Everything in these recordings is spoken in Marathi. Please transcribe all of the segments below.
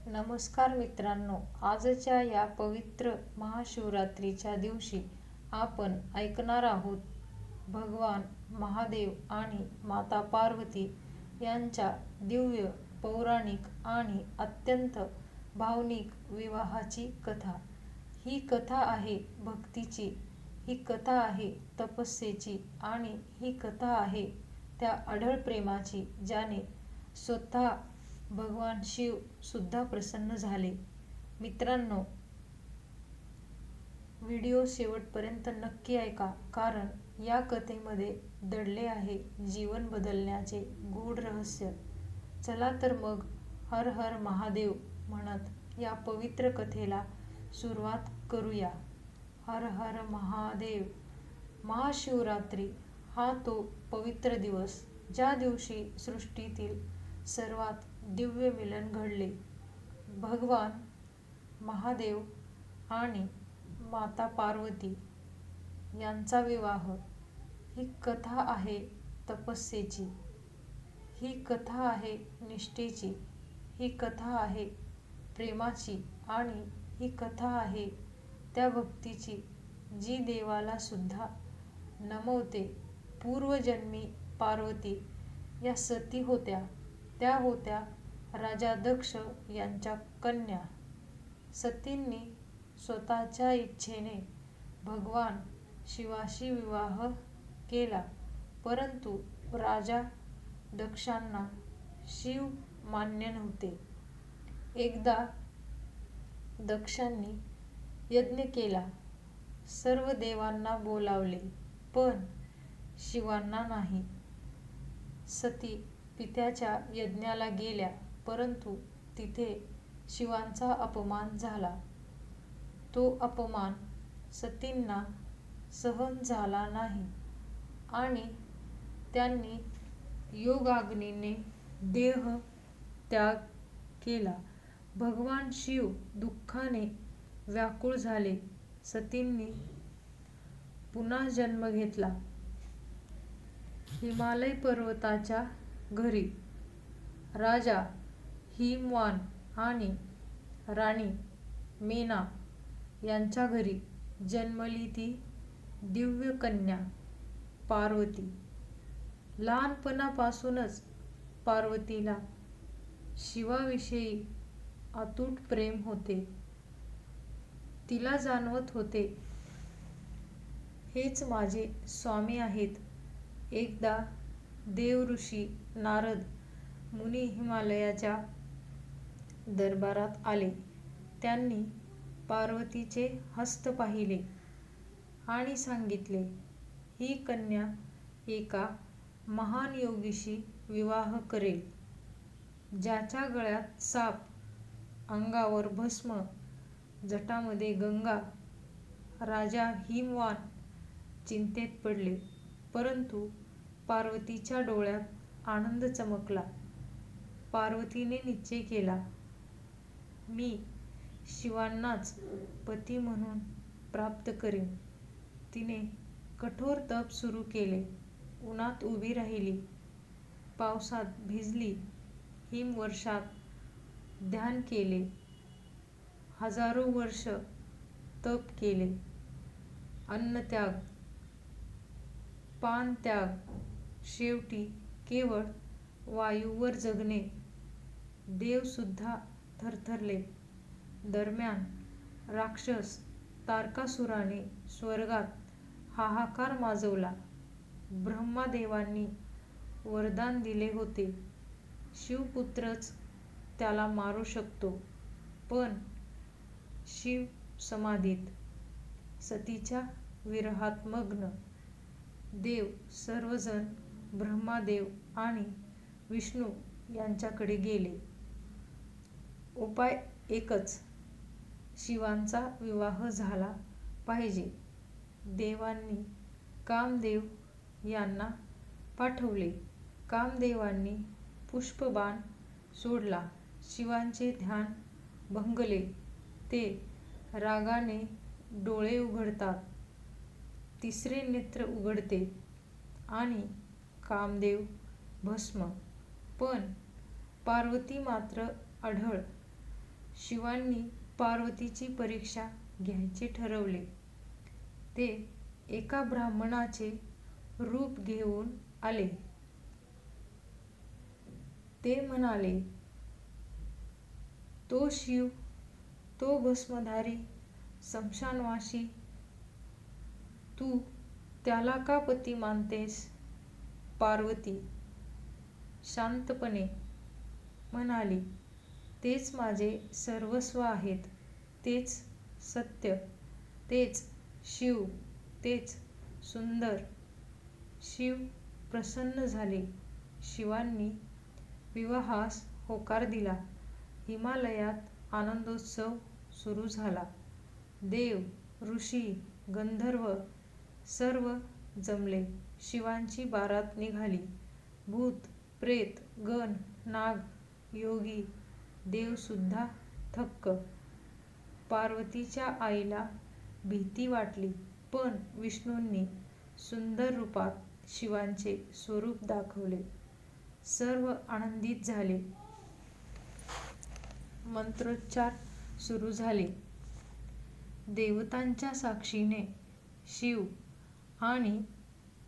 नमस्कार मित्रांनो, आजच्या या पवित्र महाशिवरात्रीच्या दिवशी आपण ऐकणार आहोत भगवान महादेव आणि माता पार्वती यांच्या दिव्य, पौराणिक आणि अत्यंत भावनिक विवाहाची कथा. ही कथा आहे भक्तीची, ही कथा आहे तपस्येची आणि ही कथा आहे त्या अढळ प्रेमाची ज्याने स्वतः भगवान शिव सुद्धा प्रसन्न झाले. मित्रांनो, व्हिडिओ शेवटपर्यंत नक्की ऐका, कारण या कथेमध्ये दडले आहे जीवन बदलण्याचे गूढ रहस्य. चला तर मग हर हर महादेव म्हणत या पवित्र कथेला सुरुवात करूया. हर हर महादेव. महाशिवरात्री हा तो पवित्र दिवस ज्या दिवशी सृष्टीतील सर्वात दिव्य मिलन घडले. भगवान महादेव आणि माता पार्वती यांचा विवाह. ही कथा आहे तपस्येची, ही कथा आहे निष्ठेची, ही कथा आहे प्रेमाची आणि ही कथा आहे त्या भक्तीची जी देवाला सुद्धा नमवते. पूर्वजन्मी पार्वती या सती होत्या. त्या होत्या राजा दक्ष यांच्या कन्या. सतींनी स्वतःच्या इच्छेने भगवान शिवाशी विवाह केला, परंतु राजा दक्षांना शिव मान्य नव्हते. एकदा दक्षांनी यज्ञ केला, सर्व देवांना बोलावले, पण शिवांना नाही. सती पित्याच्या यज्ञाला गेल्या, परंतु तिथे शिवांचा अपमान झाला. तो अपमान सतींना सहन झाला नाही आणि त्यांनी योगाग्नीने देह त्याग केला. भगवान शिव दुःखाने व्याकुळ झाले. सतींनी पुन्हा जन्म घेतला. हिमालय पर्वताच्या घरी राजा हिमवान आणि राणी मेना यांच्या घरी जन्मली ती दिव्य कन्या पार्वती. लहानपणापासूनच पार्वतीला शिवाविषयी अतूट प्रेम होते. तिला जाणवत होते, हेच माझे स्वामी आहेत. एकदा देवऋषी नारद मुनी हिमालयाच्या दरबारात आले. त्यांनी पार्वतीचे हस्त पाहिले आणि सांगितले, ही कन्या एका महान योगीशी विवाह करेल, ज्याच्या गळ्यात साप, अंगावर भस्म, जटामध्ये गंगा. राजा हिमवान चिंतेत पडले, परंतु पार्वतीच्या डोळ्यात आनंद चमकला. पार्वतीने निश्चय केला, मी शिवांनाच पती म्हणून प्राप्त करीन. तिने कठोर तप सुरू केले. उन्हात उभी राहिली, पावसात भिजली, हिमवर्षात ध्यान केले, हजारो वर्ष तप केले. अन्नत्याग, पानत्याग, शेवटी केवळ वायूवर जगणे. देवसुद्धा थरथरले. दरम्यान राक्षस तारकासुराने स्वर्गात हाहाकार माजवला. ब्रह्मदेवांनी वरदान दिले होते, शिवपुत्रच त्याला मारू शकतो, पण शिव समाधीत. सतीच्या विरहात मग्न. देव सर्वजण ब्रह्मदेव आणि विष्णू यांच्याकडे गेले. उपाय एकच, शिवांचा विवाह झाला पाहिजे. देवांनी कामदेव यांना पाठवले. कामदेवांनी पुष्पबाण सोडला. शिवांचे ध्यान भंगले. ते रागाने डोळे उघडतात. तिसरे नेत्र उघडते आणि कामदेव भस्म. पण पार्वती मात्र अढळ. शिवांनी पार्वतीची परीक्षा घ्यायचे ठरवले. ते एका ब्राह्मणाचे रूप घेऊन आले. ते म्हणाले, तो शिव, तो भस्मधारी स्मशानवासी, तू त्याला का पती मानतेस? पार्वती शांतपणे म्हणाली, तेच माझे सर्वस्व आहेत. तेच सत्य, तेच शिव, तेच सुंदर. शिव प्रसन्न झाले. शिवांनी विवाहास होकार दिला. हिमालयात आनंदोत्सव सुरू झाला. देव, ऋषी, गंधर्व सर्व जमले. शिवांची बारात निघाली. भूत, प्रेत, गण, नाग, योगी, देवसुद्धा थक्क. पार्वतीच्या आईला भीती वाटली, पण विष्णूंनी सुंदर रूपात शिवांचे स्वरूप दाखवले. सर्व आनंदित झाले. मंत्रोच्चार सुरू झाले. देवतांच्या साक्षीने शिव आणि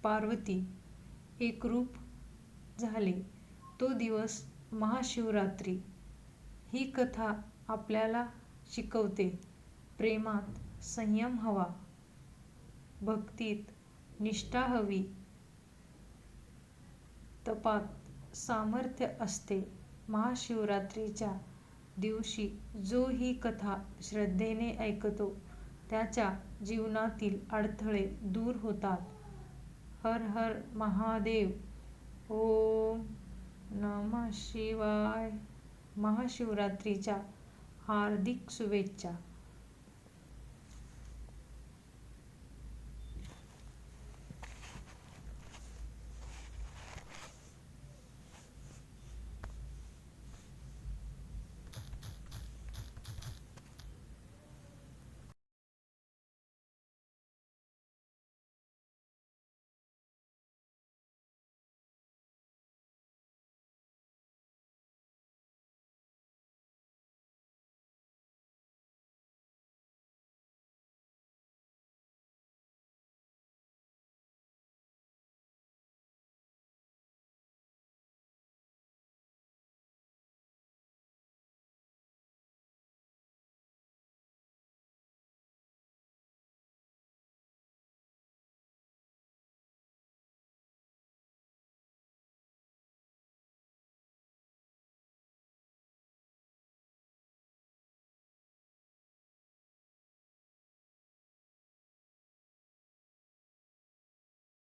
पार्वती एकरूप झाले. तो दिवस महाशिवरात्री. ही कथा आपल्याला शिकवते, प्रेमात संयम हवा, भक्तीत निष्ठा हवी, तपात सामर्थ्य असते. महाशिवरात्रीच्या दिवशी जो ही कथा श्रद्धेने ऐकतो त्याच्या जीवनातील अडथळे दूर होतात. हर हर महादेव. ओम नमः शिवाय. महाशिवरात्रीच्या हार्दिक शुभेच्छा.